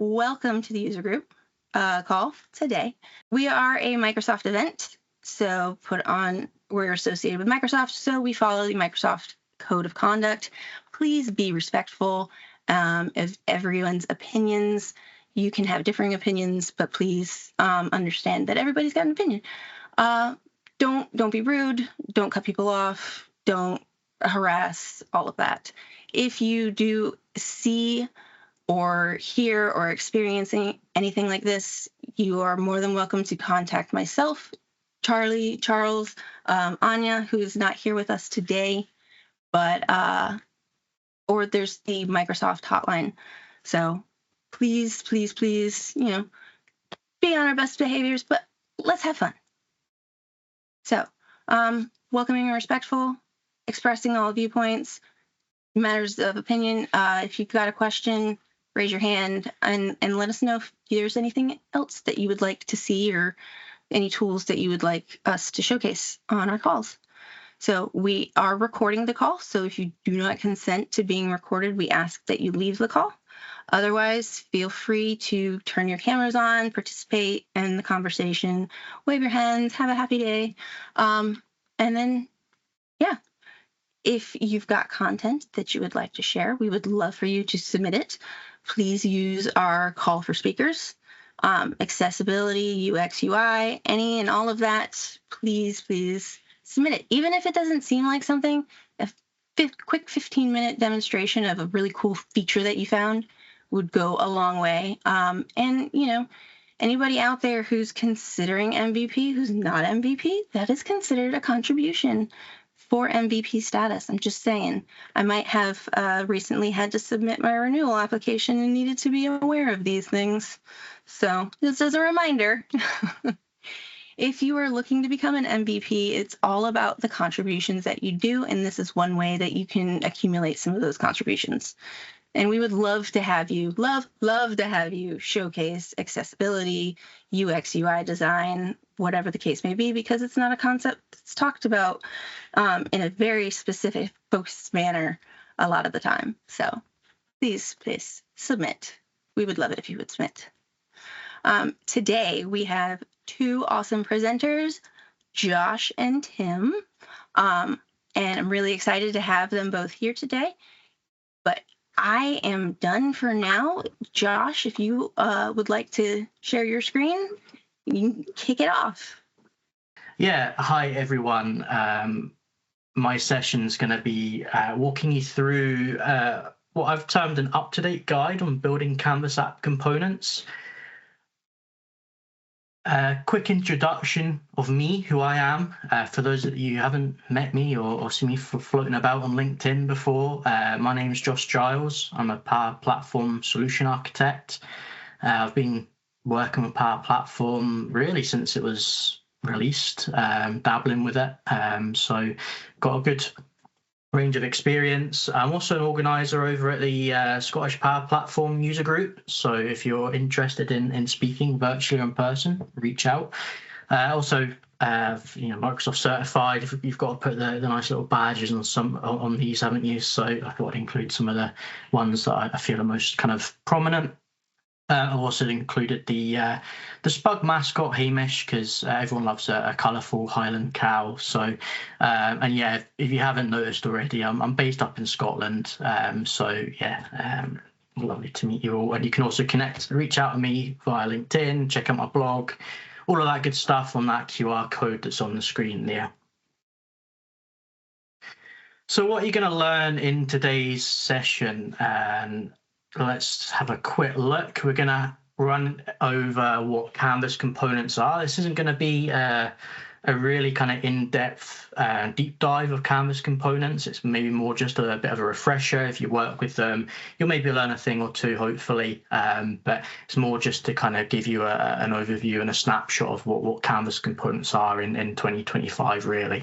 welcome to the user group call today. We are a Microsoft event, so we're associated with Microsoft, so we follow the Microsoft Code of Conduct. Please be respectful of everyone's opinions. You can have differing opinions, but please understand that everybody's got an opinion. Don't be rude. Don't cut people off. Don't harass, all of that. If you do see or hear or experiencing anything like this, you are more than welcome to contact myself, Charlie, Charles, Anya, who is not here with us today, but or there's the Microsoft hotline. So please, be on our best behaviors, but let's have fun. So welcoming and respectful, expressing all viewpoints, matters of opinion. If you've got a question, raise your hand and let us know if there's anything else that you would like to see or any tools that you would like us to showcase on our calls. So we are recording the call. So if you do not consent to being recorded, we ask that you leave the call. Otherwise, feel free to turn your cameras on, participate in the conversation, wave your hands, have a happy day. And then, if you've got content that you would like to share, we would love for you to submit it. Please use our call for speakers, accessibility, UX, UI, any and all of that. Please submit it. Even if it doesn't seem like something, a quick 15-minute demonstration of a really cool feature that you found would go a long way. And, anybody out there who's considering MVP, who's not MVP, that is considered a contribution for MVP status. I'm just saying. I might have recently had to submit my renewal application and needed to be aware of these things. So just as a reminder, if you are looking to become an MVP, it's all about the contributions that you do, and this is one way that you can accumulate some of those contributions. And we would love to have you, love to have you showcase accessibility, UX, UI design, whatever the case may be, because it's not a concept that's talked about in a very specific, focused manner a lot of the time. So please submit. We would love it if you would submit. Today, we have two awesome presenters, Josh and Tim, and I'm really excited to have them both here today. But I am done for now. Josh, if you would like to share your screen, you can kick it off. Yeah, hi everyone. My session's going to be walking you through what I've termed an up-to-date guide on building Canvas app components. A quick introduction of me, who I am, for those of you who haven't met me or seen me floating about on LinkedIn before. My name's Giles. I'm a Power Platform solution architect. I've been working with Power Platform really since it was released, dabbling with it. So got a good range of experience. I'm also an organizer over at the Scottish Power Platform user group. So if you're interested in speaking virtually or in person, reach out. Also, Microsoft certified. You've got to put the nice little badges on these, haven't you? So I thought I'd include some of the ones that I feel are most kind of prominent. I've also included the Spug mascot, Hamish, because everyone loves a colourful Highland cow. So, and yeah, if you haven't noticed already, I'm based up in Scotland. Lovely to meet you all. And you can also reach out to me via LinkedIn, check out my blog, all of that good stuff on that QR code that's on the screen there. So what you're going to learn in today's session, let's have a quick look. We're going to run over what Canvas components are. This isn't going to be a really kind of in-depth deep dive of Canvas components. It's maybe more just a bit of a refresher. If you work with them, you'll maybe learn a thing or two, hopefully. But it's more just to kind of give you an overview and a snapshot of what Canvas components are in 2025, really.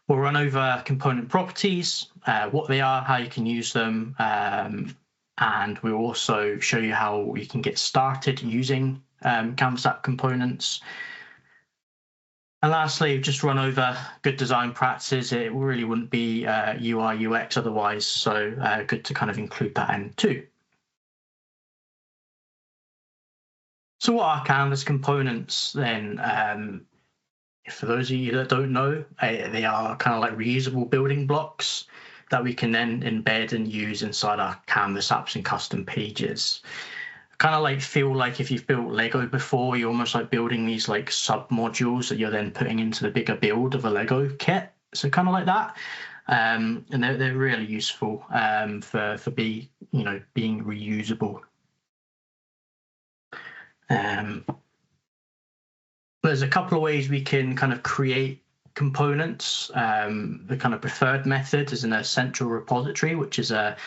We'll run over component properties, what they are, how you can use them, and we'll also show you how you can get started using Canvas app components. And lastly, just run over good design practices. It really wouldn't be UI, UX otherwise, so good to kind of include that in too. So what are Canvas components then? For those of you that don't know, they are kind of like reusable building blocks that we can then embed and use inside our Canvas apps and custom pages. Kind of like feel like if you've built Lego before, you're almost like building these like sub modules that you're then putting into the bigger build of a Lego kit. So kind of like that. And they're really useful for being reusable. There's a couple of ways we can kind of create components. The kind of preferred method is in a central repository, which is a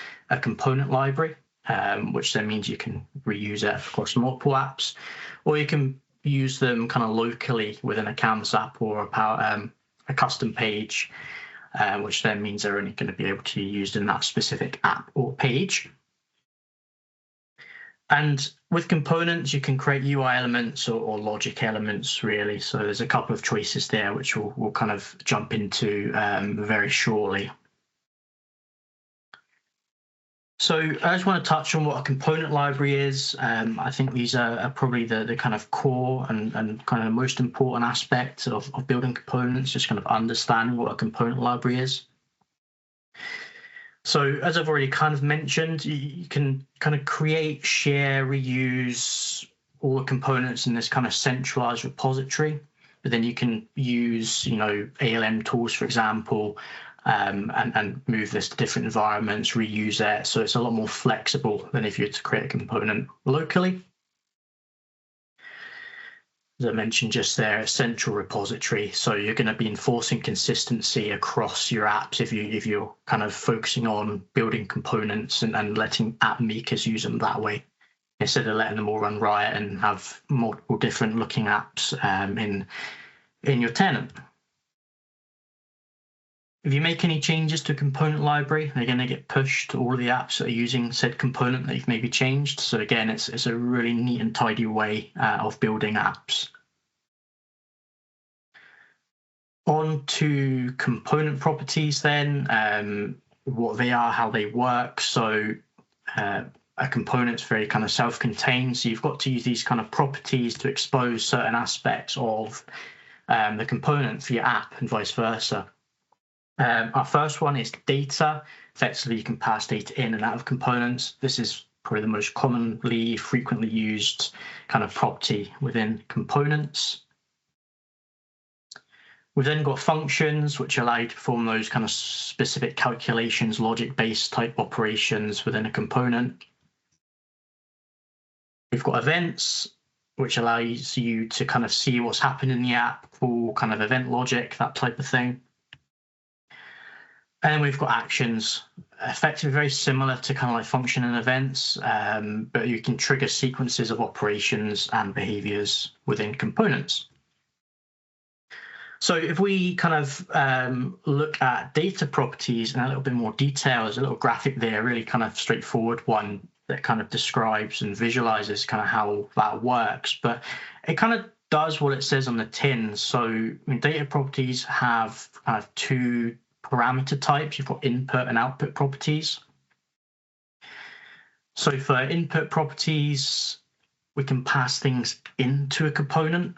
component library, which then means you can reuse it across multiple apps, or you can use them kind of locally within a Canvas app or a custom page, which then means they're only going to be able to be used in that specific app or page. And with components, you can create UI elements or logic elements, really. So there's a couple of choices there, which we'll kind of jump into very shortly. So I just want to touch on what a component library is. I think these are probably the kind of core and kind of most important aspects of building components, just kind of understanding what a component library is. So as I've already kind of mentioned, you can kind of create, share, reuse all the components in this kind of centralized repository, but then you can use, ALM tools, for example, and move this to different environments, reuse it. So it's a lot more flexible than if you were to create a component locally. As I mentioned just there, a central repository. So you're going to be enforcing consistency across your apps if you're kind of focusing on building components and letting app makers use them that way, instead of letting them all run riot and have multiple different looking apps in your tenant. If you make any changes to a component library, they're going to get pushed to all of the apps that are using said component that you've maybe changed. So again, it's a really neat and tidy way of building apps. On to component properties then, what they are, how they work. So a component's very kind of self-contained. So you've got to use these kind of properties to expose certain aspects of the component for your app and vice versa. Our first one is data. Effectively, you can pass data in and out of components. This is probably the most commonly, frequently used kind of property within components. We've then got functions, which allow you to perform those kind of specific calculations, logic-based type operations within a component. We've got events, which allows you to kind of see what's happened in the app, call kind of event logic, that type of thing. And then we've got actions, effectively very similar to kind of like function and events, but you can trigger sequences of operations and behaviors within components. So if we kind of look at data properties in a little bit more detail, there's a little graphic there, really kind of straightforward one that kind of describes and visualizes kind of how that works. But it kind of does what it says on the tin. So data properties have kind of two parameter types. You've got input and output properties. So for input properties, we can pass things into a component.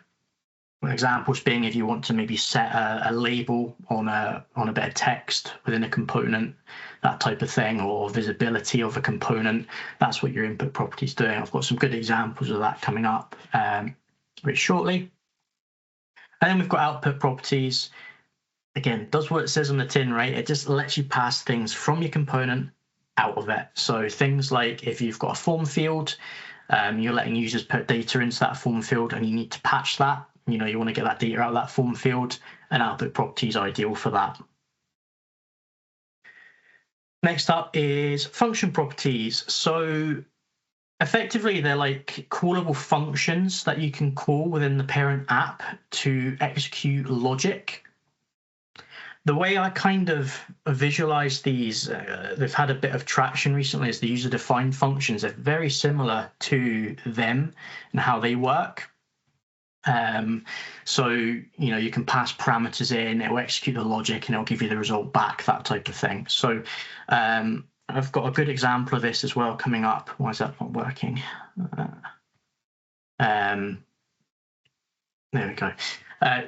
Examples being if you want to maybe set a label on a bit of text within a component, that type of thing, or visibility of a component, that's what your input property is doing. I've got some good examples of that coming up very shortly. And then we've got output properties. Again, does what it says on the tin, right? It just lets you pass things from your component out of it. So things like if you've got a form field, you're letting users put data into that form field and you need to patch that. You want to get that data out of that form field, and output property is ideal for that. Next up is function properties. So effectively, they're like callable functions that you can call within the parent app to execute logic. The way I kind of visualize these, they've had a bit of traction recently, is the user-defined functions. They're very similar to them and how they work. So you can pass parameters in, it will execute the logic and it'll give you the result back, that type of thing. So I've got a good example of this as well coming up. Why is that not working? There we go.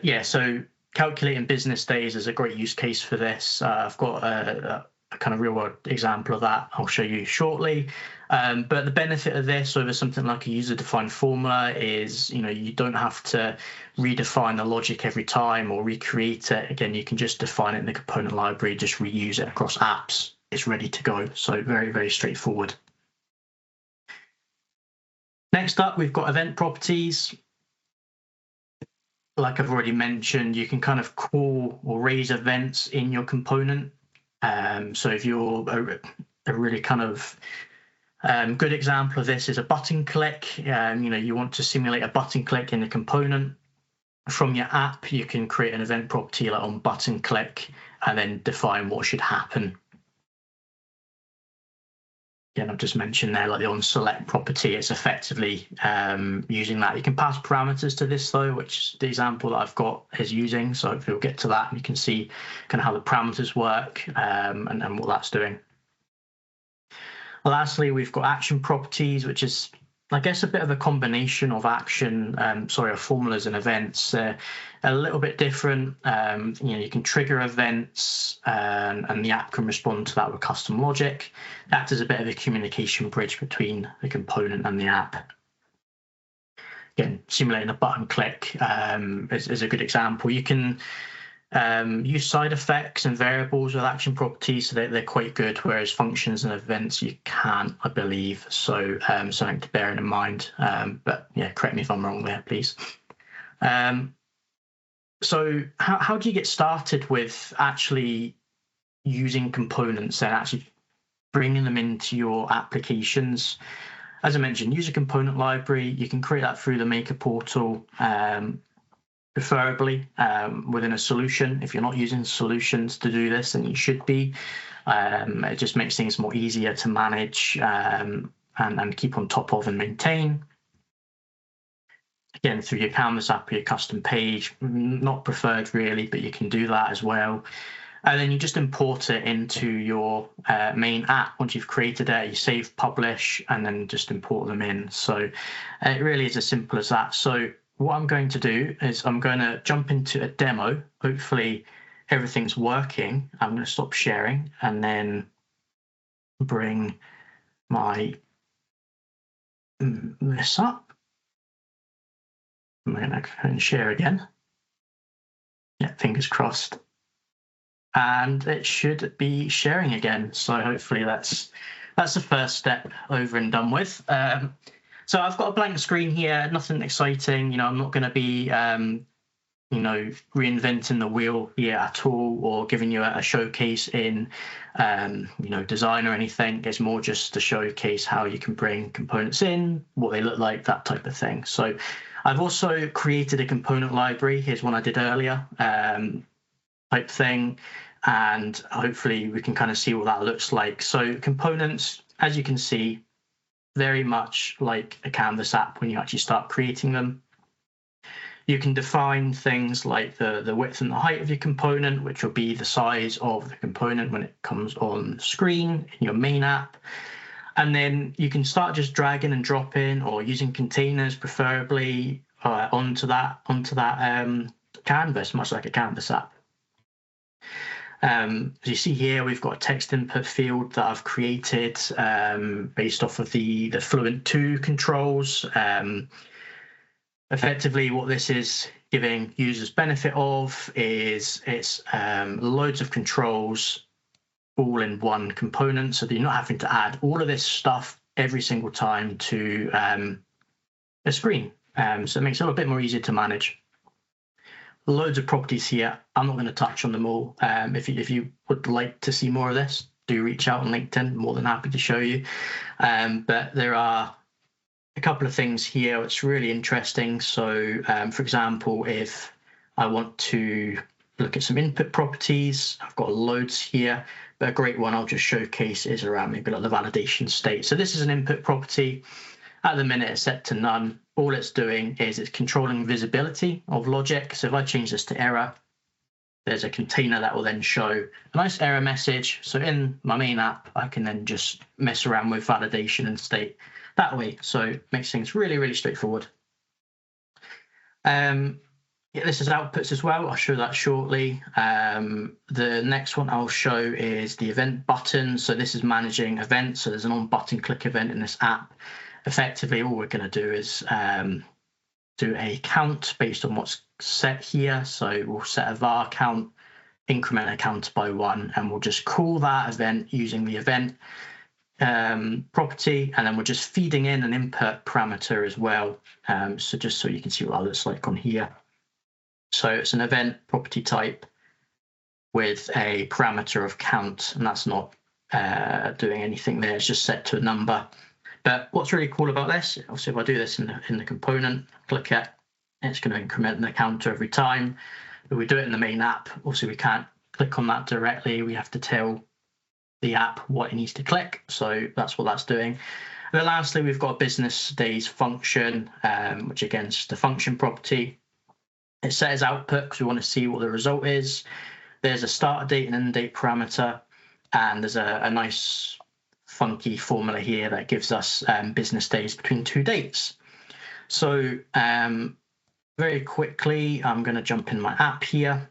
Yeah, so calculating business days is a great use case for this. I've got a kind of real world example of that I'll show you shortly. But the benefit of this over something like a user defined formula is, you don't have to redefine the logic every time or recreate it. Again, you can just define it in the component library, just reuse it across apps. It's ready to go. So very, very straightforward. Next up, we've got event properties. Like I've already mentioned, you can kind of call or raise events in your component. So if you're a really kind of good example of this is a button click. You want to simulate a button click in the component. From your app, you can create an event property like on button click and then define what should happen. Again, I've just mentioned there, like the on select property, it's effectively using that. You can pass parameters to this though, which the example that I've got is using. So hopefully we'll get to that and you can see kind of how the parameters work and what that's doing. Lastly, we've got action properties, which is, I guess, a bit of a combination of action, of formulas and events. A little bit different. You can trigger events and the app can respond to that with custom logic. That is a bit of a communication bridge between the component and the app. Again, simulating a button click is a good example. You can use side effects and variables with action properties, so they're quite good, whereas functions and events you can't, I believe. So something to bear in mind. But yeah, correct me if I'm wrong there, please. So how do you get started with actually using components and actually bringing them into your applications? As I mentioned, use a component library. You can create that through the Maker portal. Preferably within a solution. If you're not using solutions to do this, then you should be. It just makes things more easier to manage and keep on top of and maintain. Again, through your Canvas app or your custom page, not preferred really, but you can do that as well. And then you just import it into your main app. Once you've created it, you save, publish, and then just import them in. So it really is as simple as that. So what I'm going to do is I'm going to jump into a demo. Hopefully everything's working. I'm going to stop sharing and then bring my this up. I'm going to go and share again. Yeah, fingers crossed. And it should be sharing again. So hopefully that's the first step over and done with. So I've got a blank screen here, nothing exciting. I'm not going to be, reinventing the wheel here at all or giving you a showcase in, design or anything. It's more just to showcase how you can bring components in, what they look like, that type of thing. So I've also created a component library. Here's one I did earlier, type thing. And hopefully we can kind of see what that looks like. So components, as you can see, very much like a Canvas app when you actually start creating them. You can define things like the width and the height of your component, which will be the size of the component when it comes on screen in your main app. And then you can start just dragging and dropping or using containers, preferably onto that canvas, much like a Canvas app. As you see here, we've got a text input field that I've created based off of the Fluent 2 controls. Effectively, what this is giving users benefit of is it's loads of controls all in one component, so that you're not having to add all of this stuff every single time to a screen. So it makes it a little bit more easier to manage. Loads of properties here. I'm not going to touch on them all. If you would like to see more of this, do reach out on LinkedIn. More than happy to show you. But there are a couple of things here which are really interesting. So, for example, if I want to look at some input properties, I've got loads here. But a great one I'll just showcase is around maybe like the validation state. So this is an input property. At the minute, it's set to none. All it's doing is it's controlling visibility of logic. So if I change this to error, there's a container that will then show a nice error message. So in my main app, I can then just mess around with validation and state that way. So it makes things really, really straightforward. Yeah, this is outputs as well. I'll show that shortly. The next one I'll show is the event button. So this is managing events. So there's an on button click event in this app. Effectively, all we're going to do is do a count based on what's set here. So we'll set a var count, increment a counter by 1, and we'll just call that event using the event property, and then we're just feeding in an input parameter as well. So just so you can see what that looks like on here. So it's an event property type with a parameter of count, and that's not doing anything there. It's just set to a number. But what's really cool about this, obviously if I do this in the component, click it, it's going to increment the counter every time. If we do it in the main app, obviously we can't click on that directly. We have to tell the app what it needs to click. So that's what that's doing. And then lastly, we've got a business days function, which again is the function property. It's set as output because we want to see what the result is. There's a start date and end date parameter, and there's a nice funky formula here that gives us business days between 2 dates. So very quickly, I'm going to jump in my app here,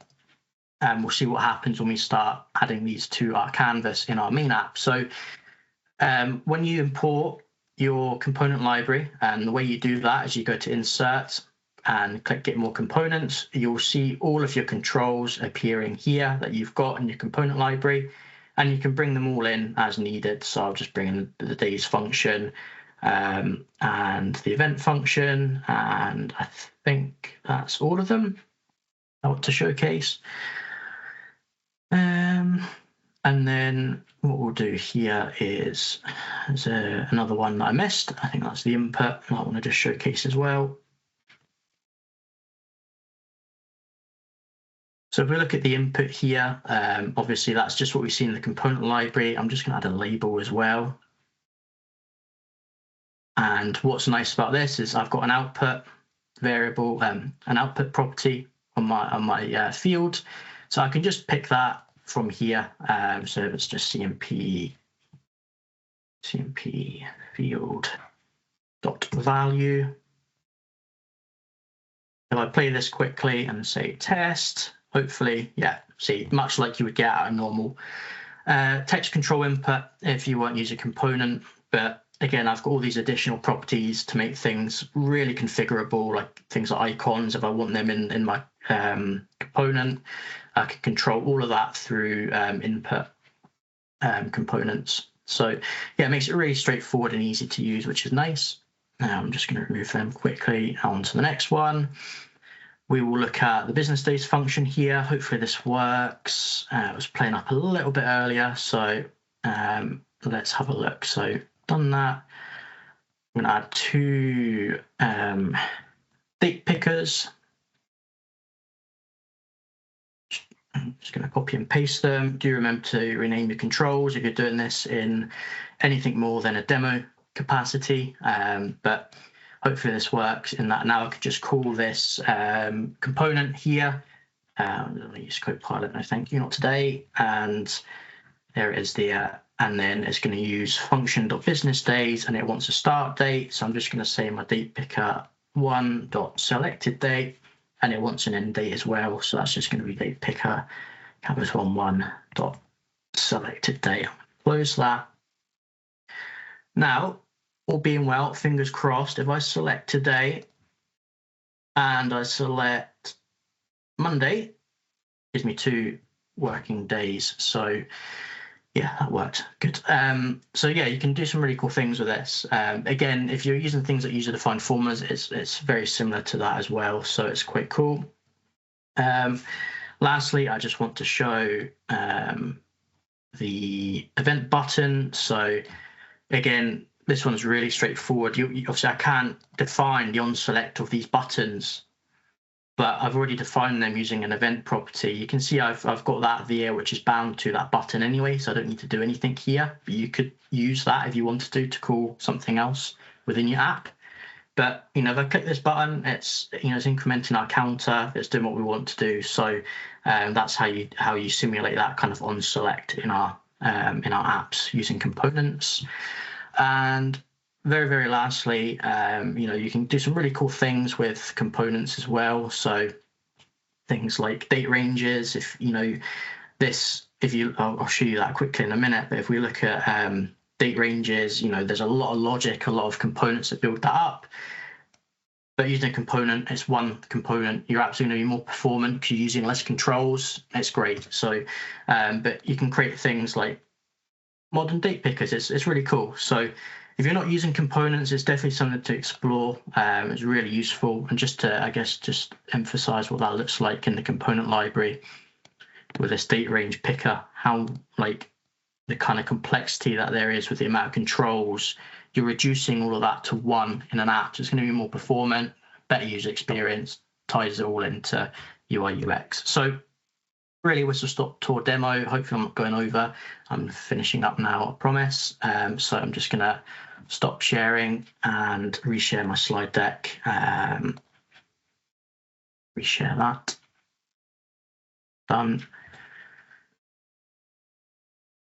and we'll see what happens when we start adding these to our canvas in our main app. So when you import your component library, and the way you do that is you go to Insert and click Get More Components. You'll see all of your controls appearing here that you've got in your component library, and you can bring them all in as needed. So I'll just bring in the days function and the event function, and I think that's all of them I want to showcase. And then what we'll do here is there's another one that I missed. I think that's the input that I want to just showcase as well. So if we look at the input here, obviously that's just what we see in the component library. I'm just going to add a label as well. And what's nice about this is I've got an output variable, an output property on my field. So I can just pick that from here. So it's just CMP field dot value. If I play this quickly and say test, hopefully, yeah, see, much like you would get out of normal text control input if you weren't using a component. But again, I've got all these additional properties to make things really configurable, like things like icons. If I want them in my component, I can control all of that through input components. So yeah, it makes it really straightforward and easy to use, which is nice. Now I'm just going to remove them quickly. On to the next one. We will look at the business days function here. Hopefully this works. It was playing up a little bit earlier, so let's have a look. So done that. I'm going to add 2 date pickers. I'm just going to copy and paste them. Do remember to rename your controls if you're doing this in anything more than a demo capacity, but hopefully this works in that. Now I could just call this component here. Let me use Copilot, no thank you, not today. And there it is there. And then it's going to use function.businessdays, and it wants a start date. So I'm just going to say my date picker 1.selectedDate, and it wants an end date as well. So that's just going to be date picker capital 1.selectedDate. Close that. Now, all being well, fingers crossed, if I select today and I select Monday, it gives me 2 working days. So yeah, that worked. Good. So yeah, you can do some really cool things with this. Again, if you're using things like user-defined formulas, it's very similar to that as well. So it's quite cool. Lastly, I just want to show the event button. So again, this one's really straightforward. Obviously, I can't define the on-select of these buttons, but I've already defined them using an event property. You can see I've got that there, which is bound to that button anyway, so I don't need to do anything here. But you could use that if you wanted to call something else within your app. But if I click this button, it's it's incrementing our counter. It's doing what we want to do. So that's how you simulate that kind of on select in our apps using components. And very, very lastly, you can do some really cool things with components as well. So things like date ranges, I'll show you that quickly in a minute, but if we look at date ranges, there's a lot of logic, a lot of components that build that up. But using a component, it's one component, you're absolutely going to be more performant because you're using less controls. It's great. So, but you can create things like modern date pickers. It's really cool. So if you're not using components, it's definitely something to explore. It's really useful. And just to, just emphasize what that looks like in the component library with this date range picker, how the kind of complexity that there is with the amount of controls, you're reducing all of that to one in an app. So it's going to be more performant, better user experience, ties it all into UI UX. So really whistle stop tour demo. Hopefully I'm not going over. I'm finishing up now, I promise. So I'm just going to stop sharing and reshare my slide deck. Reshare that. Done.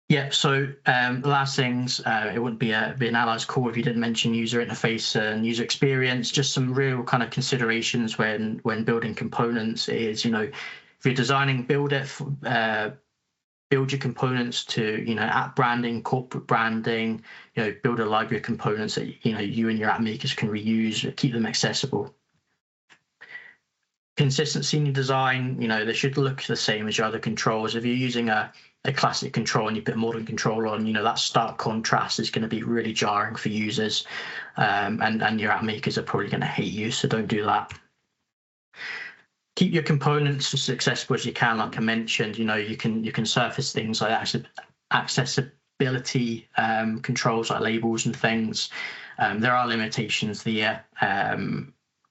Yeah, so the last things, it wouldn't be an Allies call if you didn't mention user interface and user experience. Just some real kind of considerations when building components is, if you're designing, build your components to, app branding, corporate branding, build a library of components that, you and your app makers can reuse, keep them accessible. Consistency in your design, they should look the same as your other controls. If you're using a classic control and you put a modern control on, that stark contrast is going to be really jarring for users, and your app makers are probably going to hate you, so don't do that. Keep your components as accessible as you can. Like I mentioned, you can surface things like accessibility controls like labels and things. There are limitations there.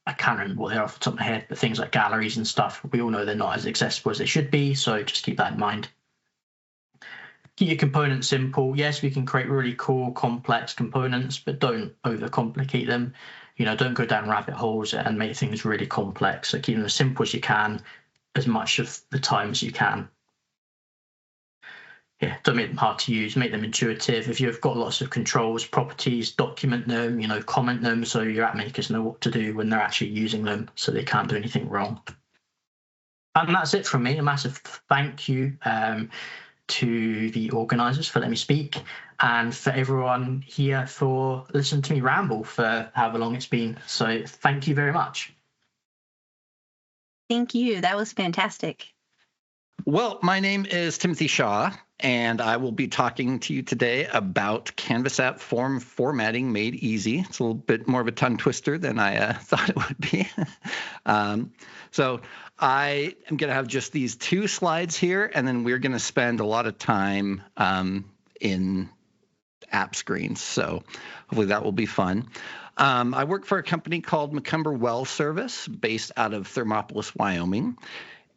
I can't remember what they are off the top of my head, but things like galleries and stuff, we all know they're not as accessible as they should be, so just keep that in mind. Keep your components simple. Yes, we can create really cool, complex components, but don't overcomplicate them. Don't go down rabbit holes and make things really complex. So keep them as simple as you can, as much of the time as you can. Yeah, don't make them hard to use, make them intuitive. If you've got lots of controls, properties, document them, comment them so your app makers know what to do when they're actually using them so they can't do anything wrong. And that's it from me. A massive thank you to the organisers for letting me speak, and for everyone here for listening to me ramble for however long it's been. So thank you very much. Thank you. That was fantastic. Well, my name is Timothy Shaw, and I will be talking to you today about Canvas app form formatting made easy. It's a little bit more of a tongue twister than I thought it would be. So I am going to have just these two slides here, and then we're going to spend a lot of time in app screens. So hopefully that will be fun. I work for a company called McCumber Well Service based out of Thermopolis, Wyoming.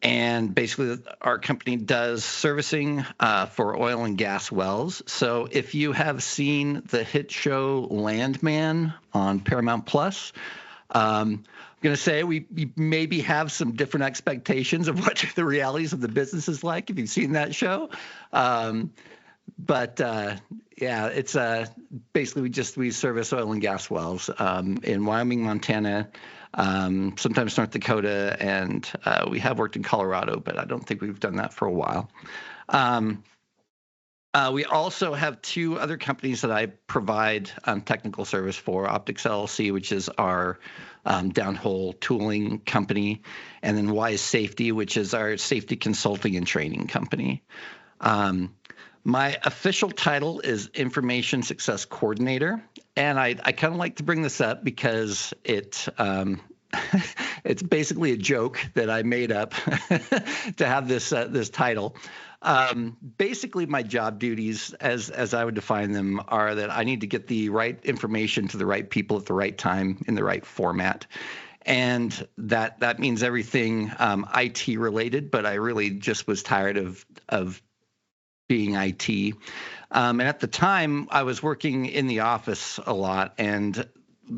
And basically, our company does servicing for oil and gas wells. So if you have seen the hit show Landman on Paramount Plus, I'm going to say we maybe have some different expectations of what the realities of the business is like if you've seen that show. But yeah, it's basically we service oil and gas wells in Wyoming, Montana, sometimes North Dakota, and we have worked in Colorado, but I don't think we've done that for a while. We also have two other companies that I provide technical service for, Optics LLC, which is our downhole tooling company, and then Wise Safety, which is our safety consulting and training company. My official title is Information Success Coordinator, and I kind of like to bring this up because it's basically a joke that I made up to have this title. Basically, my job duties, as I would define them, are that I need to get the right information to the right people at the right time in the right format. And that means everything IT related, but I really just was tired of being IT. And at the time, I was working in the office a lot. And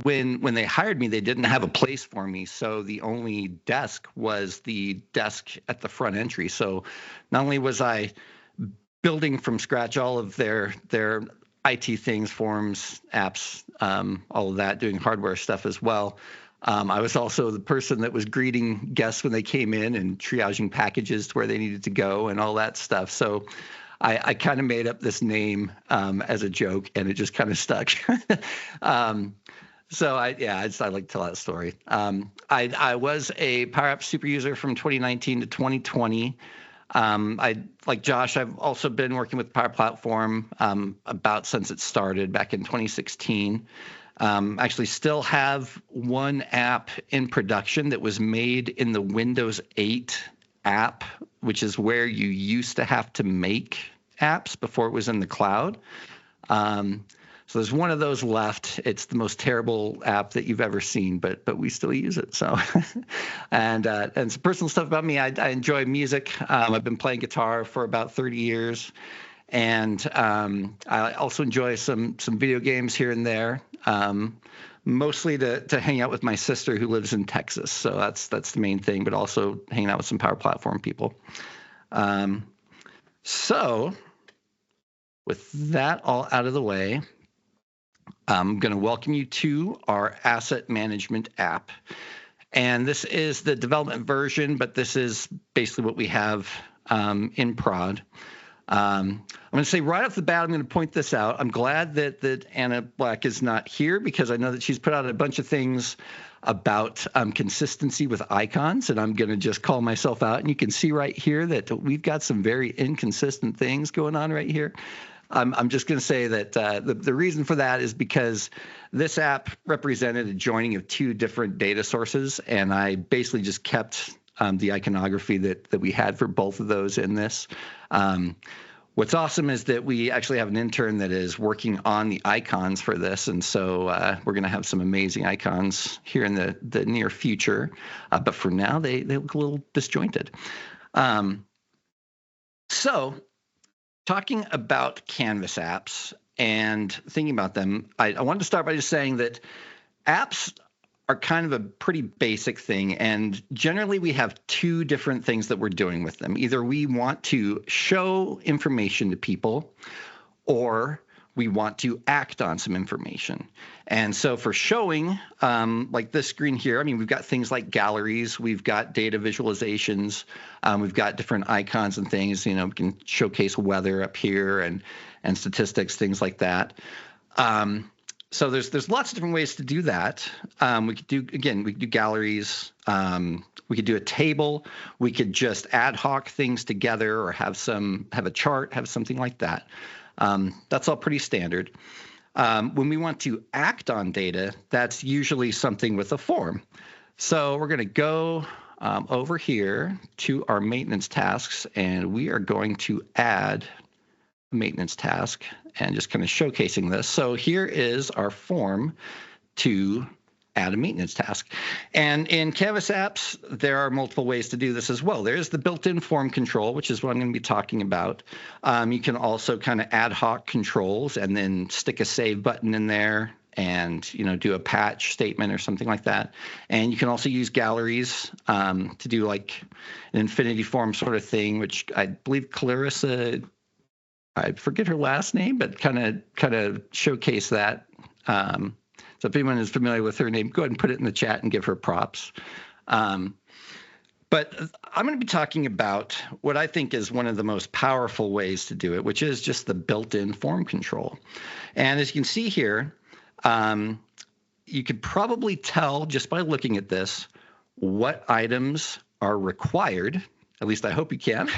when they hired me, they didn't have a place for me. So the only desk was the desk at the front entry. So not only was I building from scratch all of their IT things, forms, apps, all of that, doing hardware stuff as well. I was also the person that was greeting guests when they came in and triaging packages to where they needed to go and all that stuff. So I kind of made up this name as a joke, and it just kind of stuck. So I like to tell that story. I was a Power Apps super user from 2019 to 2020. Like Josh, I've also been working with Power Platform about since it started back in 2016. Actually still have one app in production that was made in the Windows 8 app, which is where you used to have to make apps before it was in the cloud. So there's one of those left. It's the most terrible app that you've ever seen, but we still use it. So, and some personal stuff about me. I enjoy music. I've been playing guitar for about 30 years, and I also enjoy some video games here and there. Mostly to hang out with my sister who lives in Texas. So that's the main thing, but also hanging out with some Power Platform people. So with that all out of the way, I'm going to welcome you to our asset management app. And this is the development version, but this is basically what we have in prod. I'm going to say right off the bat, I'm going to point this out. I'm glad that Anna Black is not here, because I know that she's put out a bunch of things about consistency with icons, and I'm going to just call myself out. And you can see right here that we've got some very inconsistent things going on right here. I'm just going to say that the reason for that is because this app represented a joining of two different data sources, and I basically just kept the iconography that we had for both of those in this. What's awesome is that we actually have an intern that is working on the icons for this, and so we're going to have some amazing icons here in the near future. But for now, they look a little disjointed. So talking about Canvas apps and thinking about them, I wanted to start by just saying that apps are kind of a pretty basic thing, and generally we have two different things that we're doing with them. Either we want to show information to people, or we want to act on some information. And so for showing, like this screen here, I mean, we've got things like galleries, we've got data visualizations, we've got different icons and things. You know, we can showcase weather up here and statistics, things like that. So there's lots of different ways to do that. We could do galleries. We could do a table. We could just ad hoc things together, or have a chart, have something like that. That's all pretty standard. When we want to act on data, that's usually something with a form. So we're going to go over here to our maintenance tasks, and we are going to add a maintenance task and just kind of showcasing this. So here is our form to add a maintenance task. And in Canvas apps, there are multiple ways to do this as well. There's the built-in form control, which is what I'm going to be talking about. You can also kind of ad hoc controls and then stick a save button in there and, do a patch statement or something like that. And you can also use galleries to do like an infinity form sort of thing, which I believe Clarissa, I forget her last name, but kind of showcase that. So if anyone is familiar with her name, go ahead and put it in the chat and give her props. But I'm going to be talking about what I think is one of the most powerful ways to do it, which is just the built-in form control. And as you can see here, you could probably tell just by looking at this what items are required, at least I hope you can,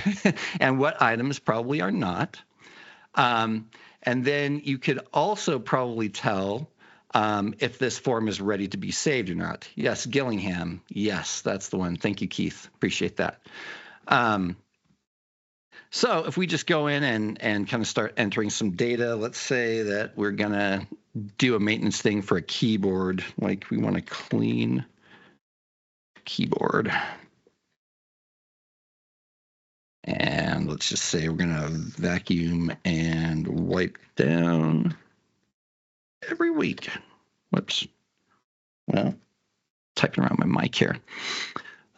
and what items probably are not. And then you could also probably tell if this form is ready to be saved or not. Yes, Gillingham. Yes, that's the one. Thank you, Keith. Appreciate that. So if we just go in and kind of start entering some data, let's say that we're going to do a maintenance thing for a keyboard, like we want to clean keyboard. And let's just say we're going to vacuum and wipe down every week. Whoops. Well, typing around my mic here.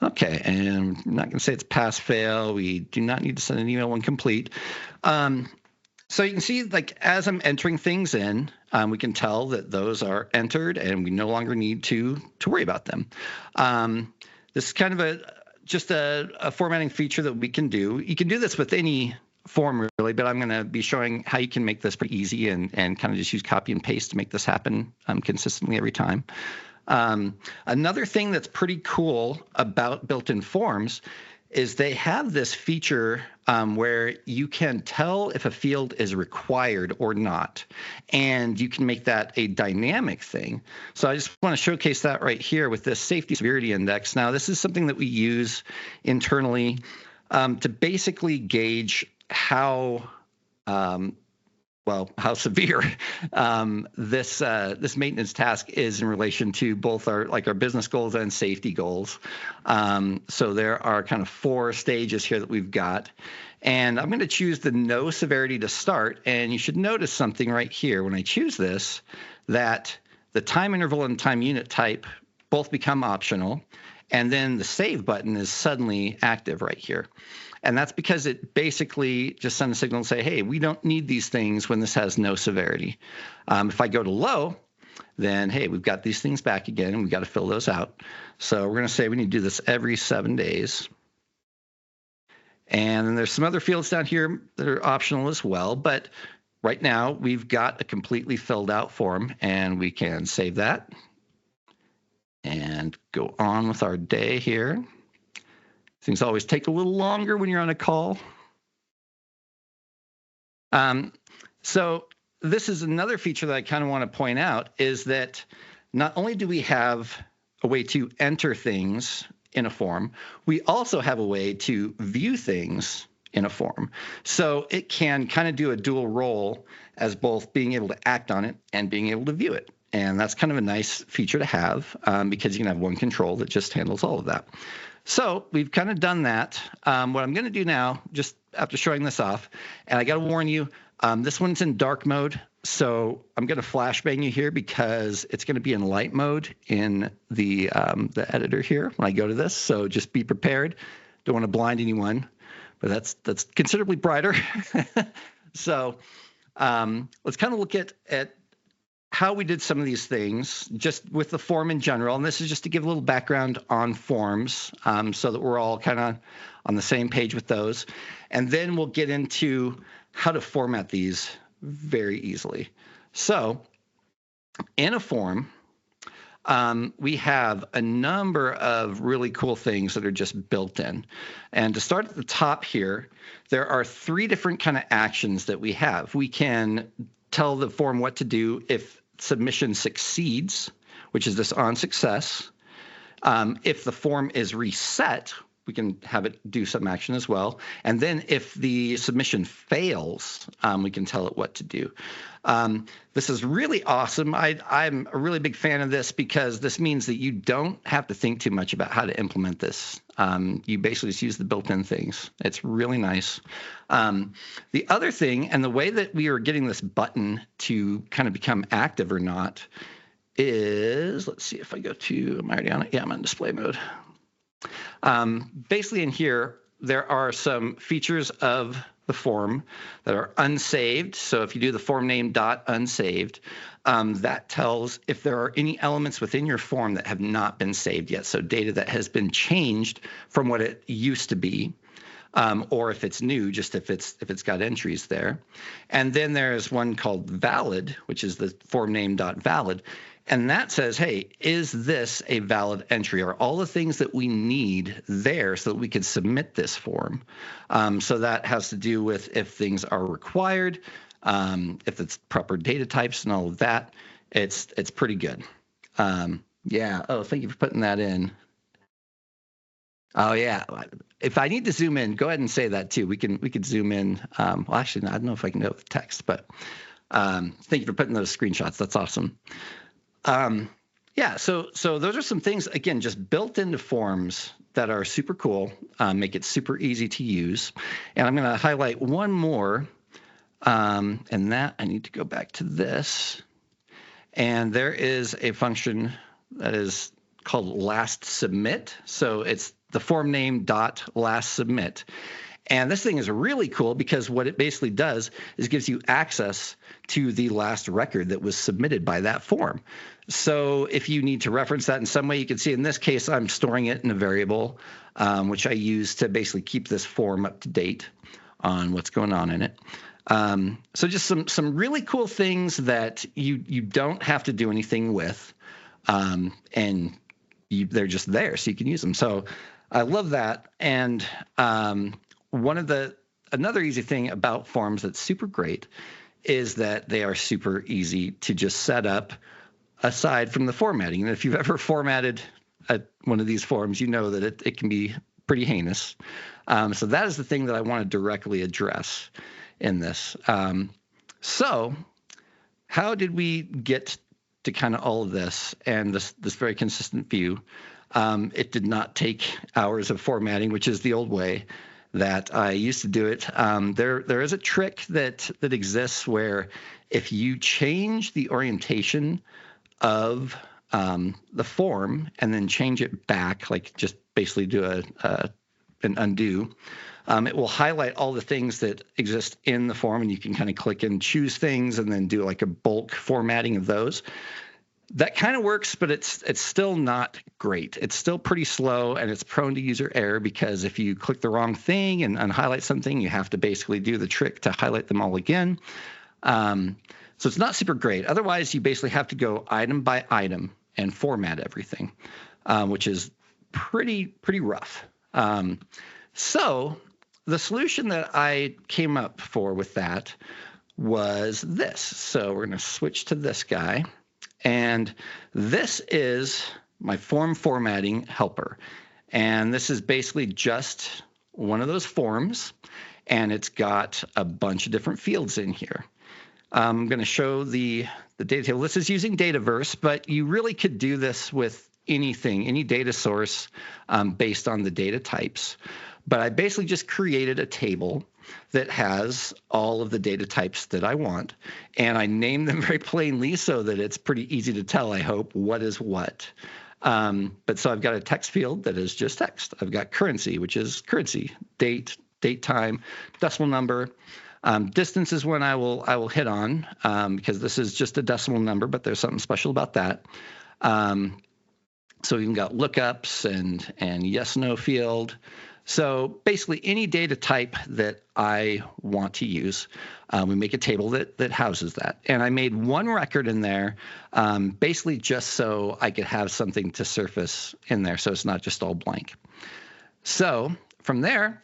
Okay, and I'm not going to say it's pass fail. We do not need to send an email when complete. So you can see, like, as I'm entering things in, we can tell that those are entered, and we no longer need to worry about them. This is kind of just a formatting feature that we can do. You can do this with any form, really, but I'm going to be showing how you can make this pretty easy and kind of just use copy and paste to make this happen consistently every time. Another thing that's pretty cool about built-in forms is they have this feature where you can tell if a field is required or not, and you can make that a dynamic thing. So I just want to showcase that right here with this safety severity index. Now, this is something that we use internally to basically gauge how severe this maintenance task is in relation to both our business goals and safety goals. So there are kind of 4 stages here that we've got. And I'm going to choose the no severity to start. And you should notice something right here when I choose this, that the time interval and time unit type both become optional. And then the save button is suddenly active right here. And that's because it basically just sends a signal and say, hey, we don't need these things when this has no severity. If I go to low, then, hey, we've got these things back again, and we've got to fill those out. So we're going to say we need to do this every 7 days. And then there's some other fields down here that are optional as well. But right now, we've got a completely filled out form, and we can save that and go on with our day here. Things always take a little longer when you're on a call. So this is another feature that I kind of want to point out, is that not only do we have a way to enter things in a form, we also have a way to view things in a form. So it can kind of do a dual role as both being able to act on it and being able to view it. And that's kind of a nice feature to have because you can have one control that just handles all of that. So we've kind of done that. What I'm going to do now, just after showing this off, and I got to warn you, this one's in dark mode. So I'm going to flashbang you here because it's going to be in light mode in the editor here when I go to this. So just be prepared. Don't want to blind anyone, but that's considerably brighter. So let's kind of look at how we did some of these things just with the form in general. And this is just to give a little background on forms so that we're all kind of on the same page with those. And then we'll get into how to format these very easily. So in a form, we have a number of really cool things that are just built in. And to start at the top here, there are 3 different kind of actions that we have. We can tell the form what to do if submission succeeds, which is this on success. If the form is reset, we can have it do some action as well. And then if the submission fails, we can tell it what to do. This is really awesome. I'm a really big fan of this because this means that you don't have to think too much about how to implement this. You basically just use the built-in things. It's really nice. The other thing, and the way that we are getting this button to kind of become active or not is, let's see if I go to, am I already on it? Yeah, I'm on display mode. Basically in here, there are some features of the form that are unsaved. So if you do the form name .unsaved, that tells if there are any elements within your form that have not been saved yet. So data that has been changed from what it used to be, or if it's new, just if it's got entries there. And then there's one called valid, which is the form name .valid. And that says, hey, is this a valid entry? Are all the things that we need there so that we can submit this form? So that has to do with if things are required, if it's proper data types and all of that. It's pretty good. Yeah. Oh, thank you for putting that in. Oh, yeah. If I need to zoom in, go ahead and say that too. We can zoom in. Well, actually, I don't know if I can do it with text, but thank you for putting those screenshots. That's awesome. Yeah, so those are some things, again, just built into forms that are super cool, make it super easy to use. And I'm going to highlight one more, and that I need to go back to this. And there is a function that is called last submit. So it's the form name .last submit. And this thing is really cool because what it basically does is gives you access to the last record that was submitted by that form. So if you need to reference that in some way, you can see in this case, I'm storing it in a variable, which I use to basically keep this form up to date on what's going on in it. So just some really cool things that you don't have to do anything with, and they're just there, so you can use them. So I love that. And another easy thing about forms that's super great is that they are super easy to just set up aside from the formatting. And if you've ever formatted one of these forms, you know that it can be pretty heinous. So that is the thing that I want to directly address in this. So how did we get to kind of all of this and this very consistent view? It did not take hours of formatting, which is the old way that I used to do it. There is a trick that exists where if you change the orientation of the form and then change it back, like just basically do an undo, it will highlight all the things that exist in the form, and you can kind of click and choose things and then do like a bulk formatting of those. That kind of works, but it's still not great. It's still pretty slow, and it's prone to user error because if you click the wrong thing and unhighlight something, you have to basically do the trick to highlight them all again. So it's not super great. Otherwise, you basically have to go item by item and format everything, which is pretty rough. So the solution that I came up for with that was this. So we're going to switch to this guy. And this is my form formatting helper. And this is basically just one of those forms, and it's got a bunch of different fields in here. I'm going to show the data table. This is using Dataverse, but you really could do this with anything, any data source based on the data types. But I basically just created a table that has all of the data types that I want, and I named them very plainly so that it's pretty easy to tell, I hope, what is what. But so I've got a text field that is just text. I've got currency, which is currency, date time, decimal number. Distance is one I will hit on because this is just a decimal number, but there's something special about that. So you've got lookups and yes/no field. So basically any data type that I want to use, we make a table that houses that. And I made one record in there basically just so I could have something to surface in there so it's not just all blank. So from there,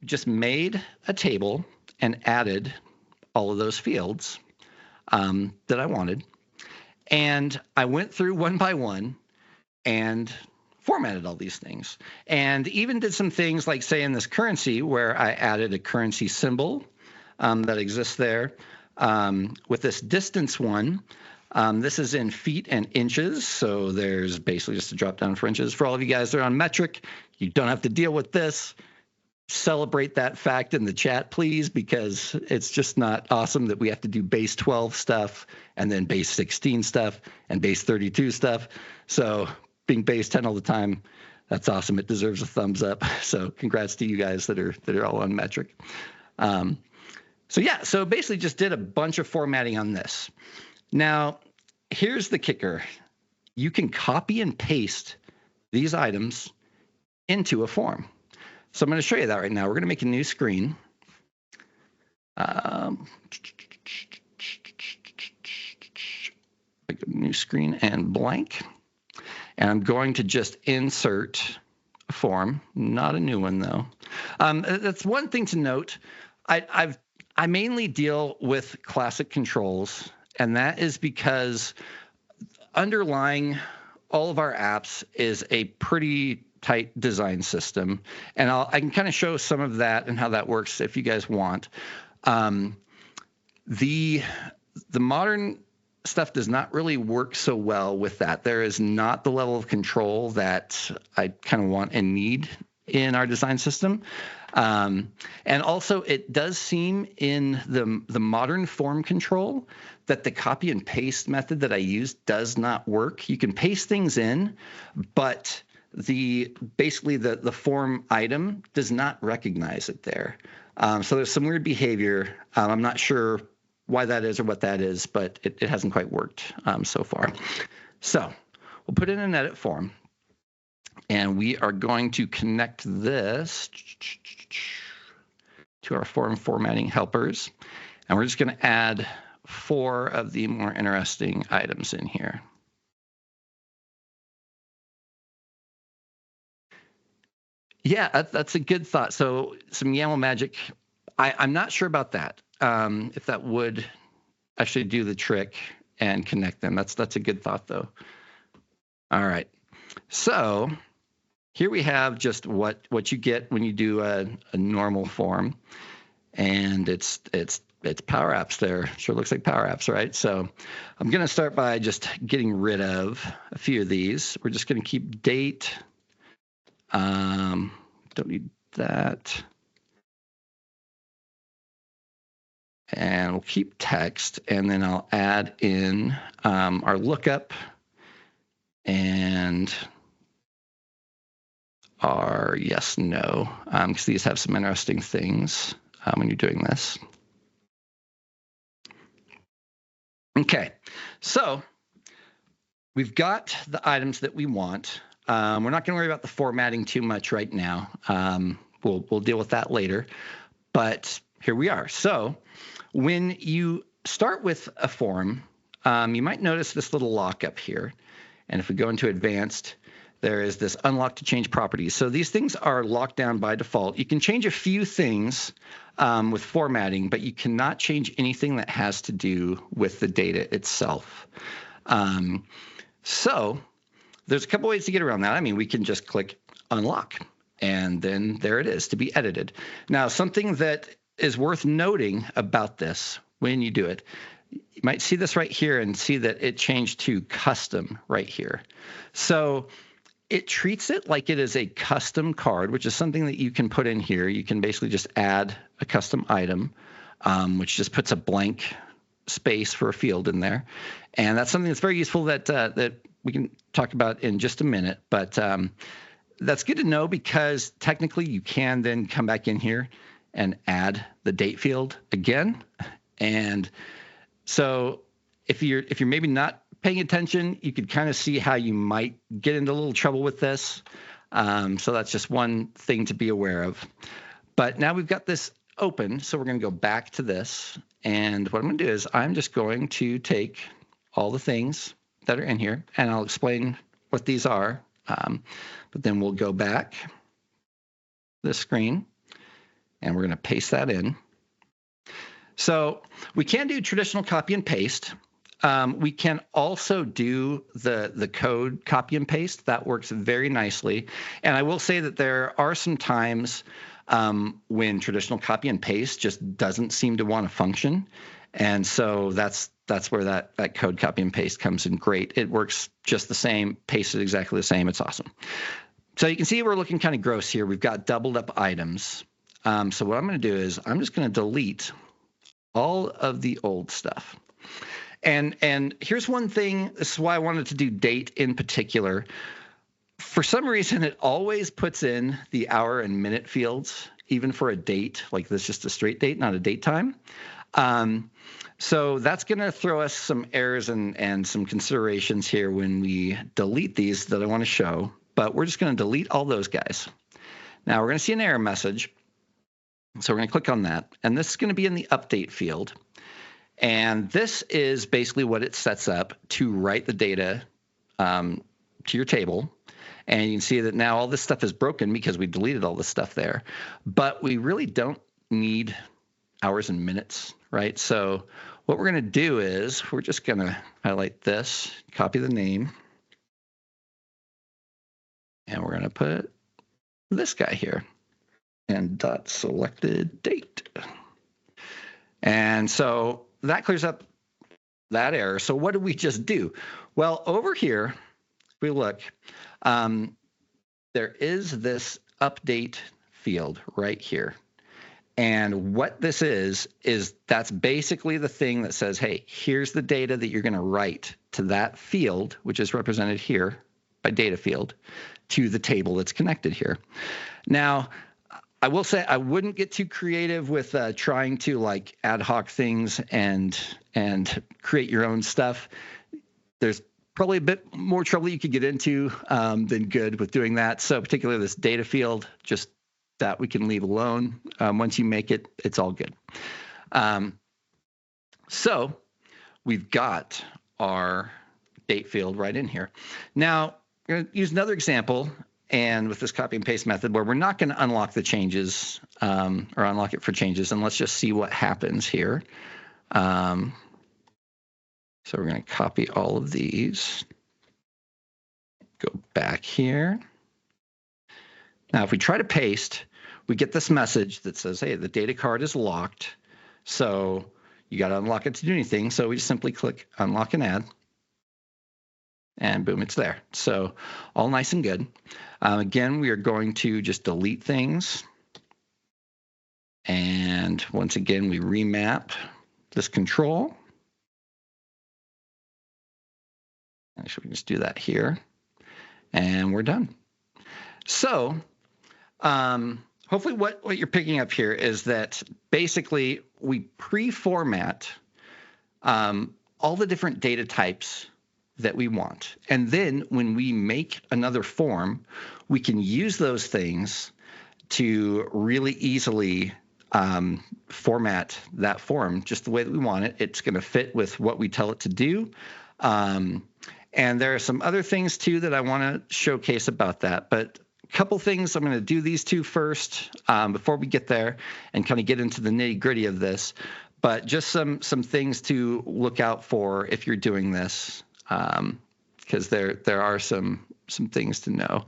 just made a table and added all of those fields that I wanted. And I went through one by one and formatted all these things, and even did some things like, say, in this currency where I added a currency symbol that exists there. With this distance one, this is in feet and inches, so there's basically just a drop down for inches. For all of you guys that are on metric, you don't have to deal with this. Celebrate that fact in the chat, please, because it's just not awesome that we have to do base 12 stuff and then base 16 stuff and base 32 stuff. So being base 10 all the time, that's awesome. It deserves a thumbs up. So congrats to you guys that are all on metric. So basically just did a bunch of formatting on this. Now, here's the kicker. You can copy and paste these items into a form. So I'm going to show you that right now. We're going to make a new screen. Make a new screen and blank. And I'm going to just insert a form, not a new one though. That's one thing to note. I mainly deal with classic controls, and that is because underlying all of our apps is a pretty tight design system, and I can kind of show some of that and how that works if you guys want. The modern stuff does not really work so well with that. There is not the level of control that I kind of want and need in our design system. And also it does seem in the modern form control that the copy and paste method that I use does not work. You can paste things in, but basically the form item does not recognize it there. So there's some weird behavior. I'm not sure why that is or what that is, but it hasn't quite worked so far. So we'll put in an edit form, and we are going to connect this to our form formatting helpers, and we're just going to add 4 of the more interesting items in here. Yeah, that's a good thought. So some YAML magic. I'm not sure about that. If that would actually do the trick and connect them. That's a good thought, though. All right. So here we have just what you get when you do a normal form, and it's Power Apps there. Sure looks like Power Apps, right? So I'm going to start by just getting rid of a few of these. We're just going to keep date. Don't need that. And we'll keep text, and then I'll add in our lookup and our yes, no, because these have some interesting things when you're doing this. Okay, so we've got the items that we want. We're not going to worry about the formatting too much right now. We'll deal with that later, but here we are. So when you start with a form, you might notice this little lock up here. And if we go into advanced, there is this unlock to change properties. So these things are locked down by default. You can change a few things with formatting, but you cannot change anything that has to do with the data itself. So there's a couple ways to get around that. I mean, we can just click unlock, and then there it is to be edited. Now, something that is worth noting about this when you do it, you might see this right here and see that it changed to custom right here. So it treats it like it is a custom card, which is something that you can put in here. You can basically just add a custom item, which just puts a blank space for a field in there. And that's something that's very useful that we can talk about in just a minute. But that's good to know, because technically you can then come back in here and add the date field again. And so if you're maybe not paying attention, you could kind of see how you might get into a little trouble with this. So that's just one thing to be aware of. But now we've got this open, so we're going to go back to this. And what I'm going to do is I'm just going to take all the things that are in here, and I'll explain what these are. But then we'll go back this screen, and we're going to paste that in. So we can do traditional copy and paste. We can also do the code copy and paste. That works very nicely. And I will say that there are some times when traditional copy and paste just doesn't seem to want to function. And so that's where that code copy and paste comes in great. It works just the same, pasted exactly the same. It's awesome. So you can see we're looking kind of gross here. We've got doubled up items. So what I'm going to do is I'm just going to delete all of the old stuff. And here's one thing. This is why I wanted to do date in particular. For some reason, it always puts in the hour and minute fields, even for a date, like this, just a straight date, not a date time. So that's going to throw us some errors and some considerations here when we delete these that I want to show. But we're just going to delete all those guys. Now we're going to see an error message. So we're going to click on that. And this is going to be in the update field. And this is basically what it sets up to write the data to your table. And you can see that now all this stuff is broken because we deleted all this stuff there. But we really don't need hours and minutes, right? So what we're going to do is we're just going to highlight this, copy the name, and we're going to put this guy here, and dot selected date. And so that clears up that error. So what did we just do? Well, over here, if we look, there is this update field right here. And what this is that's basically the thing that says, hey, here's the data that you're going to write to that field, which is represented here by data field to the table that's connected here. Now, I will say I wouldn't get too creative with trying to like ad hoc things and create your own stuff. There's probably a bit more trouble you could get into than good with doing that. So particularly this data field, just that we can leave alone. Once you make it, it's all good. So we've got our date field right in here. Now, I'm going to use another example, and with this copy and paste method where we're not going to unlock the changes or unlock it for changes, and let's just see what happens here. So we're going to copy all of these, go back here. Now, if we try to paste, we get this message that says, hey, the data card is locked. So you got to unlock it to do anything. So we just simply click unlock and add. And boom, it's there. So all nice and good. Again, we are going to just delete things. And once again, we remap this control. Actually, we can just do that here. And we're done. So hopefully what you're picking up here is that basically we pre-format all the different data types that we want. And then when we make another form, we can use those things to really easily format that form just the way that we want it. It's going to fit with what we tell it to do. And there are some other things too that I want to showcase about that. But a couple things, I'm going to do these two first before we get there and kind of get into the nitty gritty of this. But just some things to look out for if you're doing this, because there are some things to know.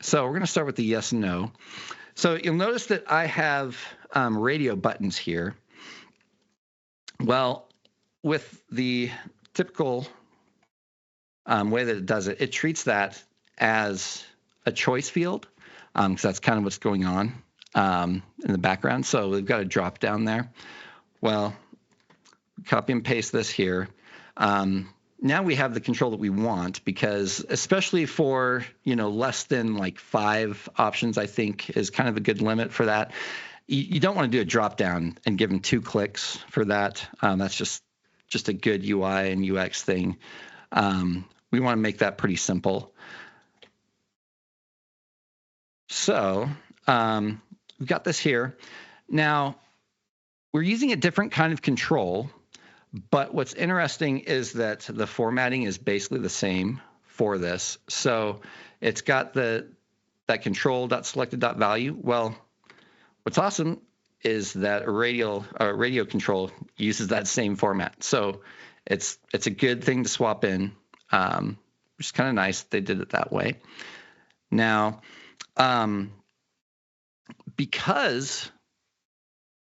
So we're going to start with the yes and no. So you'll notice that I have radio buttons here. Well, with the typical way that it does it, it treats that as a choice field, because that's kind of what's going on in the background. So we've got a drop down there. Well, copy and paste this here. Now we have the control that we want, because especially for, less than like 5 options, I think is kind of a good limit for that. You don't want to do a drop down and give them 2 clicks for that. That's just a good UI and UX thing. We want to make that pretty simple. So we've got this here. Now, we're using a different kind of control, but what's interesting is that the formatting is basically the same for this. So it's got that control.selected.value. Well, what's awesome is that a radio control uses that same format. So it's a good thing to swap in, which is kind of nice they did it that way. Now, because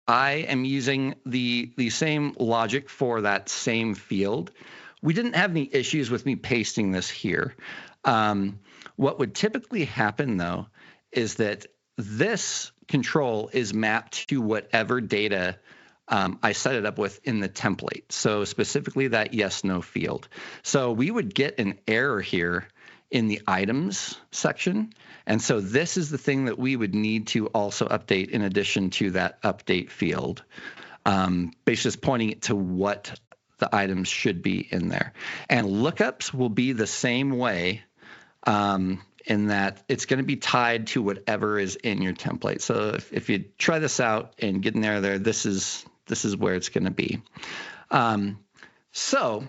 I am using the same logic for that same field, we didn't have any issues with me pasting this here. What would typically happen, though, is that this control is mapped to whatever data I set it up with in the template. So specifically that yes/no field. So we would get an error here in the items section. And so this is the thing that we would need to also update in addition to that update field, basically just pointing it to what the items should be in there. And lookups will be the same way, in that it's going to be tied to whatever is in your template. So if you try this out and get in there, this is where it's going to be. So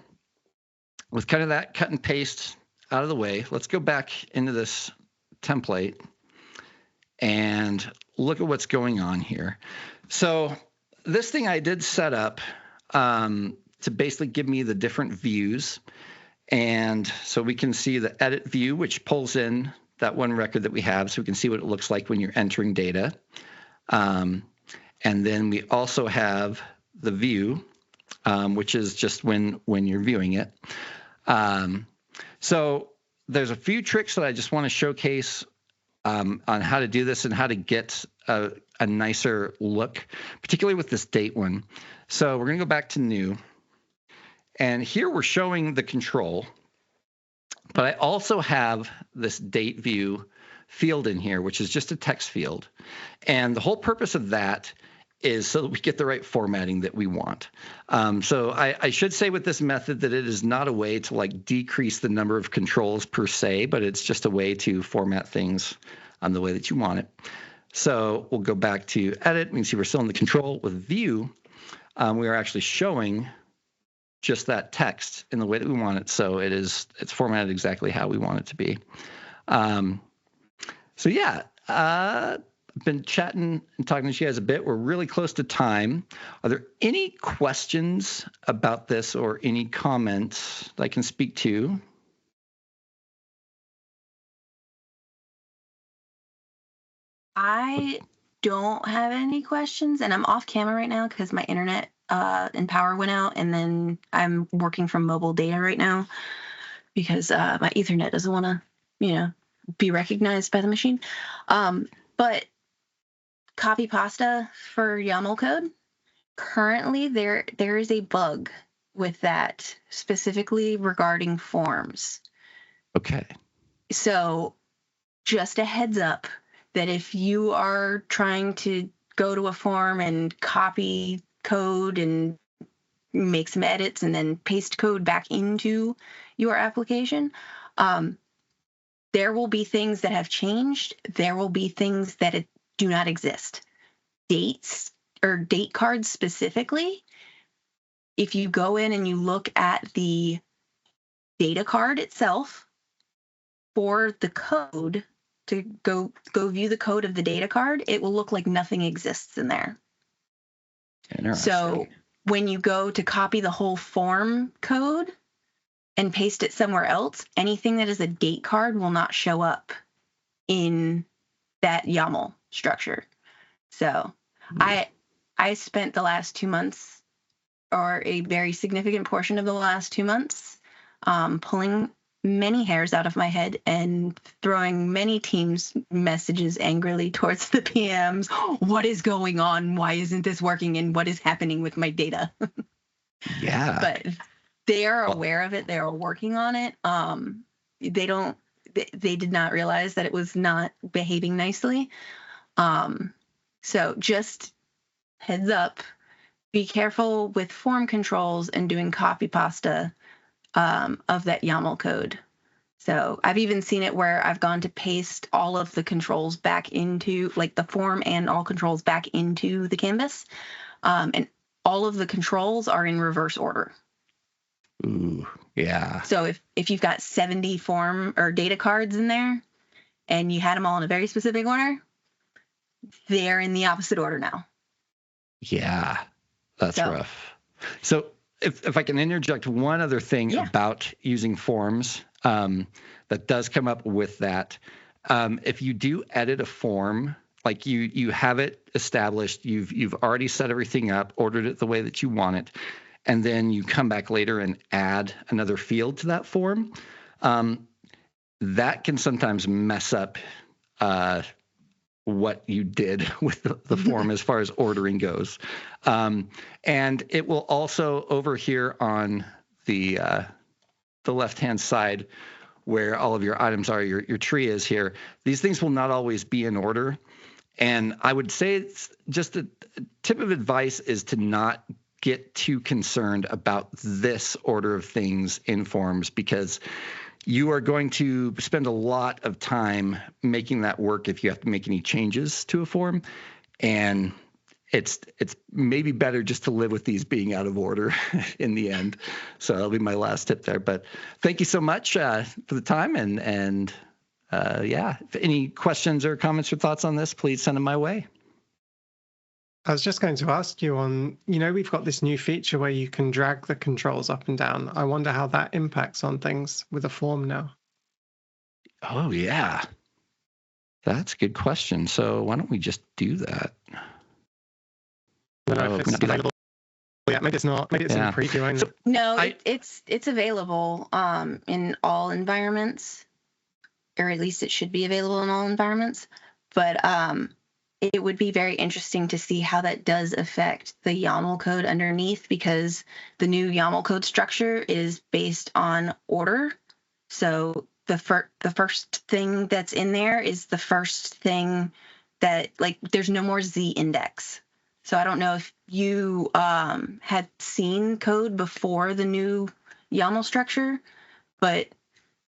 with kind of that cut and paste out of the way, let's go back into this template and look at what's going on here. So this thing I did set up to basically give me the different views. And so we can see the edit view, which pulls in that one record that we have, so we can see what it looks like when you're entering data. And then we also have the view, which is just when you're viewing it. So there's a few tricks that I just want to showcase on how to do this and how to get a nicer look, particularly with this date one. So we're going to go back to new. And here we're showing the control. But I also have this date view field in here, which is just a text field. And the whole purpose of that is so that we get the right formatting that we want. So I should say with this method that it is not a way to like decrease the number of controls per se, but it's just a way to format things on the way that you want it. So we'll go back to edit. We can see we're still in the control with view. We are actually showing just that text in the way that we want it. So it's formatted exactly how we want it to be. I've been chatting and talking to you guys a bit. We're really close to time. Are there any questions about this or any comments that I can speak to? I don't have any questions, and I'm off camera right now because my internet and power went out, and then I'm working from mobile data right now because my Ethernet doesn't want to, be recognized by the machine. But copy pasta for YAML code, currently there is a bug with that specifically regarding forms. Okay. So just a heads up that if you are trying to go to a form and copy code and make some edits and then paste code back into your application, there will be things that have changed. There will be things that do not exist. Dates or date cards specifically, if you go in and you look at the data card itself for the code, to go view the code of the data card, it will look like nothing exists in there. Interesting. So when you go to copy the whole form code and paste it somewhere else, anything that is a date card will not show up in that YAML structure. So I spent the last 2 months, or a very significant portion of the last 2 months, pulling many hairs out of my head and throwing many teams messages angrily towards the PMs. What is going on? Why isn't this working? And what is happening with my data? Yeah. But they are aware of it. They are working on it. They did not realize that it was not behaving nicely. So just heads up, be careful with form controls and doing copy pasta of that YAML code. So I've even seen it where I've gone to paste all of the controls back into, like the form and all controls back into the canvas. And all of the controls are in reverse order. Ooh, yeah. So if you've got 70 form or data cards in there and you had them all in a very specific order, they're in the opposite order now. Yeah, that's rough. So if I can interject one other thing about using forms that does come up with that. If you do edit a form, like you have it established, you've already set everything up, ordered it the way that you want it, and then you come back later and add another field to that form, that can sometimes mess up what you did with the form as far as ordering goes. And it will also, over here on the left-hand side where all of your items are, your tree is here, these things will not always be in order. And I would say it's just a tip of advice is to not get too concerned about this order of things in forms, because you are going to spend a lot of time making that work if you have to make any changes to a form. And it's maybe better just to live with these being out of order in the end. So that'll be my last tip there. But thank you so much for the time. And if any questions or comments or thoughts on this, please send them my way. I was just going to ask you on, we've got this new feature where you can drag the controls up and down. I wonder how that impacts on things with a form now. Oh, yeah. That's a good question. So why don't we just do that? I don't know if it's available. Yeah, maybe it's not. Maybe it's in the preview only. So, no, it's available in all environments, or at least it should be available in all environments. But it would be very interesting to see how that does affect the YAML code underneath, because the new YAML code structure is based on order So the first thing that's in there is the first thing that, like, there's no more Z index. So I don't know if you had seen code before the new YAML structure, but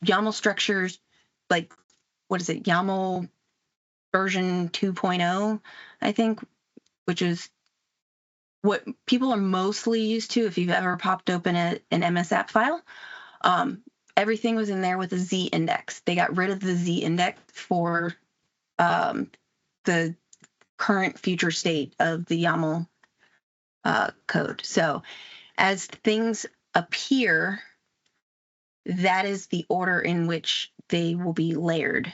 YAML structures, like, what is it, YAML version 2.0, I think, which is what people are mostly used to if you've ever popped open an MS app file. Everything was in there with a Z index. They got rid of the Z index for the current future state of the YAML code. So as things appear, that is the order in which they will be layered.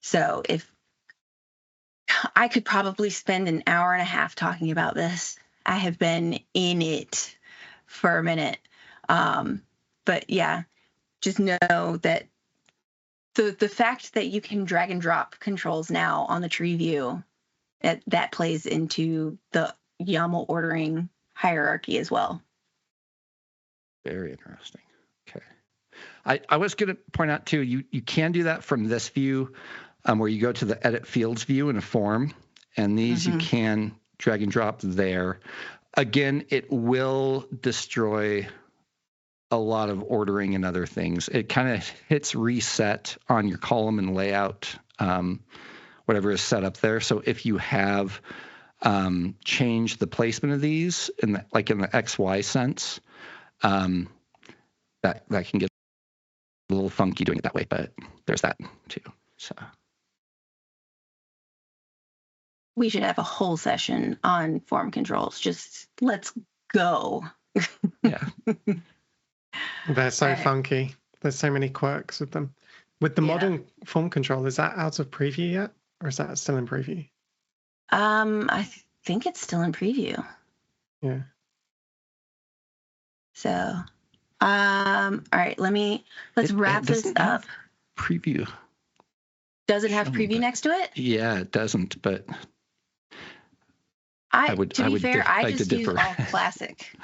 So if I could probably spend an hour and a half talking about this. I have been in it for a minute. But yeah, just know that the fact that you can drag and drop controls now on the tree view, that plays into the YAML ordering hierarchy as well. Very interesting. Okay. I was going to point out too, you can do that from this view, where you go to the edit fields view in a form, and these you can drag and drop there. Again, it will destroy a lot of ordering and other things. It kind of hits reset on your column and layout, whatever is set up there. So if you have changed the placement of these in the XY sense, that can get a little funky doing it that way, but there's that too. So we should have a whole session on form controls. Just let's go. Yeah. They're so funky. There's so many quirks with them. With the modern form control, is that out of preview yet? Or is that still in preview? I think it's still in preview. Yeah. So, all right, let's wrap this up. Preview. Does it have preview next to it? Yeah, it doesn't, but I just use all classic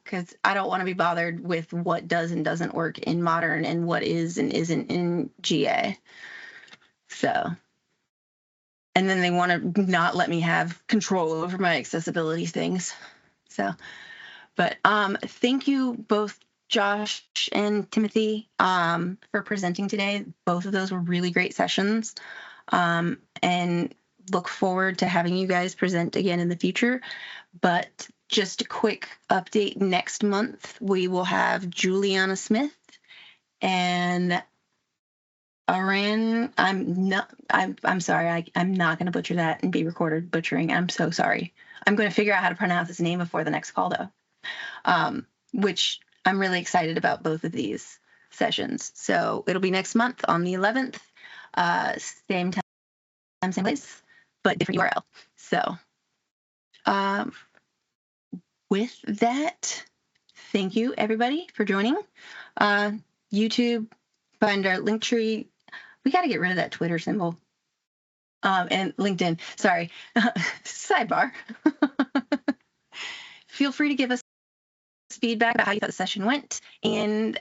because I don't want to be bothered with what does and doesn't work in modern and what is and isn't in GA. So, and then they want to not let me have control over my accessibility things. So, but thank you both, Josh and Timothy, for presenting today. Both of those were really great sessions, and look forward to having you guys present again in the future. But just a quick update: next month we will have Juliana Smith and Aran. I'm sorry. I'm not going to butcher that and be recorded butchering. I'm so sorry. I'm going to figure out how to pronounce his name before the next call, though. Which I'm really excited about both of these sessions. So it'll be next month on the 11th, same time, same place, but different URL. So with that, thank you everybody for joining. YouTube, find our link tree. We got to get rid of that Twitter symbol. And LinkedIn, sorry. Sidebar. Feel free to give us feedback about how you thought the session went. And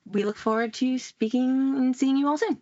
we look forward to speaking and seeing you all soon.